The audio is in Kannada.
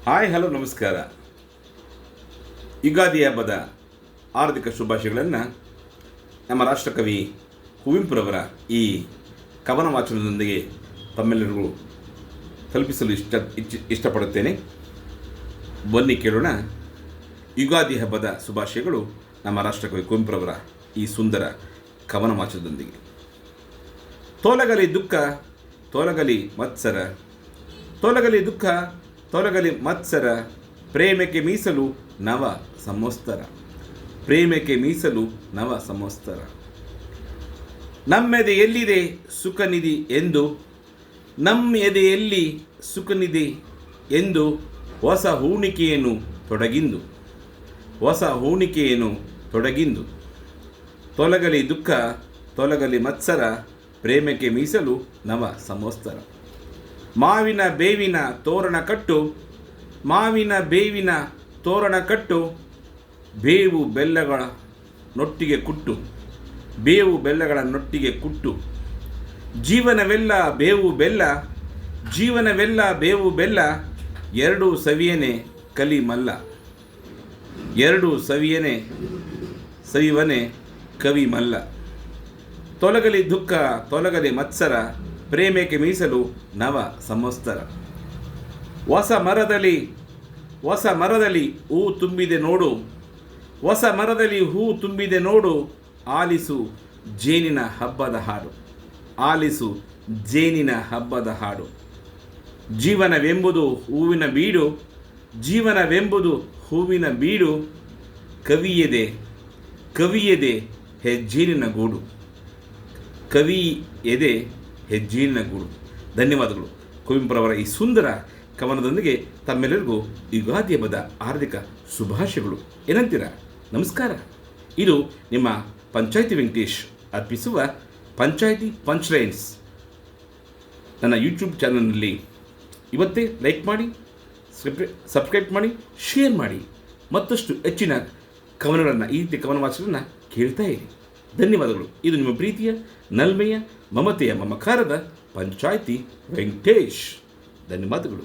ಹಾಯ್ ಹಲೋ ನಮಸ್ಕಾರ. ಯುಗಾದಿ ಹಬ್ಬದ ಹಾರ್ದಿಕ ಶುಭಾಶಯಗಳನ್ನು ನಮ್ಮ ರಾಷ್ಟ್ರಕವಿ ಕುವೆಂಪುರವರ ಈ ಕವನ ವಾಚನದೊಂದಿಗೆ ತಮ್ಮೆಲ್ಲರಿಗೂ ತಲುಪಿಸಲು ಇಷ್ಟಪಡುತ್ತೇನೆ. ಬನ್ನಿ ಕೇಳೋಣ. ಯುಗಾದಿ ಹಬ್ಬದ ಶುಭಾಶಯಗಳು ನಮ್ಮ ರಾಷ್ಟ್ರಕವಿ ಕುವೆಂಪುರವರ ಈ ಸುಂದರ ಕವನ ವಾಚನದೊಂದಿಗೆ. ತೊಲಗಲಿ ದುಃಖ ತೊಲಗಲಿ ಮತ್ಸರ, ತೊಲಗಲಿ ದುಃಖ ತೊಲಗಲಿ ಮತ್ಸರ, ಪ್ರೇಮಕ್ಕೆ ಮೀಸಲು ನವ ಸಂವತ್ಸರ, ಪ್ರೇಮಕ್ಕೆ ಮೀಸಲು ನವ ಸಂವತ್ಸರ. ನಮ್ಮೆದೆಯಲ್ಲಿದೆ ಸುಖನಿಧಿ ಎಂದು, ನಮ್ಮ ಎದೆಯಲ್ಲಿ ಸುಖನಿಧಿ ಎಂದು ಹೊಸ ಹೂಣಿಕೆಯನ್ನು ತೊಡಗಿಂದು, ಹೊಸ ಹೂಣಿಕೆಯನ್ನು ತೊಡಗಿಂದು. ತೊಲಗಲಿ ದುಃಖ ತೊಲಗಲಿ ಮತ್ಸರ, ಪ್ರೇಮಕ್ಕೆ ಮೀಸಲು ನವ ಸಂವತ್ಸರ. ಮಾವಿನ ಬೇವಿನ ತೋರಣ ಕಟ್ಟು, ಮಾವಿನ ಬೇವಿನ ತೋರಣ ಕಟ್ಟು, ಬೇವು ಬೆಲ್ಲಗಳ ನೊಟ್ಟಿಗೆ ಕುಟ್ಟು, ಬೇವು ಬೆಲ್ಲಗಳ ನೊಟ್ಟಿಗೆ ಕುಟ್ಟು. ಜೀವನವೆಲ್ಲ ಬೇವು ಬೆಲ್ಲ, ಜೀವನವೆಲ್ಲ ಬೇವು ಬೆಲ್ಲ, ಎರಡು ಸವಿಯನೆ ಕಲಿಮಲ್ಲ, ಎರಡು ಸವಿಯನೆ ಸವಿವನೆ ಕವಿ ಮಲ್ಲ. ತೊಲಗಲಿ ದುಃಖ ತೊಲಗಲಿ ಮತ್ಸರ, ಪ್ರೇಮಕ್ಕೆ ಮೀಸಲು ನವ ಸಂವತ್ಸರ. ಹೊಸ ಮರದಲ್ಲಿ ಹೂ ತುಂಬಿದೆ ನೋಡು, ಹೊಸ ಮರದಲ್ಲಿ ಹೂ ತುಂಬಿದೆ ನೋಡು, ಆಲಿಸು ಜೇನಿನ ಹಬ್ಬದ ಹಾಡು, ಆಲಿಸು ಜೇನಿನ ಹಬ್ಬದ ಹಾಡು. ಜೀವನವೆಂಬುದು ಹೂವಿನ ಬೀಡು, ಜೀವನವೆಂಬುದು ಹೂವಿನ ಬೀಡು, ಕವಿಯದೆ ಕವಿಯದೆ ಹೆಜ್ಜೇನಿನ ಗೂಡು, ಕವಿ ಎದೆ ಹೆಜ್ಜೇನಿನ ಗೂಡು. ಧನ್ಯವಾದಗಳು. ಕುವೆಂಪುರವರ ಈ ಸುಂದರ ಕವನದೊಂದಿಗೆ ತಮ್ಮೆಲ್ಲರಿಗೂ ಯುಗಾದಿ ಹಬ್ಬದ ಹಾರ್ದಿಕ ಶುಭಾಶಯಗಳು. ಏನಂತೀರ? ನಮಸ್ಕಾರ. ಇದು ನಿಮ್ಮ ಪಂಚಾಯಿತಿ ವೆಂಕಟೇಶ್ ಅರ್ಪಿಸುವ ಪಂಚಾಯಿತಿ ಪಂಚ್ಲೈನ್ಸ್ ನನ್ನ ಯೂಟ್ಯೂಬ್ ಚಾನಲ್ನಲ್ಲಿ ಇವತ್ತೇ ಲೈಕ್ ಮಾಡಿ, ಸಬ್ಸ್ಕ್ರೈಬ್ ಮಾಡಿ, ಶೇರ್ ಮಾಡಿ. ಮತ್ತಷ್ಟು ಹೆಚ್ಚಿನ ಕವನಗಳನ್ನು, ಈ ರೀತಿ ಕವನ ವಾಚನಗಳನ್ನು ಕೇಳ್ತಾ ಇರಿ. ಧನ್ಯವಾದಗಳು. ಇದು ನಿಮ್ಮ ಪ್ರೀತಿಯ, ನಲ್ಮೆಯ, ಮಮತೆಯ, ಮಮಕಾರದ ಪಂಚಾಯಿತಿ ವೆಂಕಟೇಶ್. ಧನ್ಯವಾದಗಳು.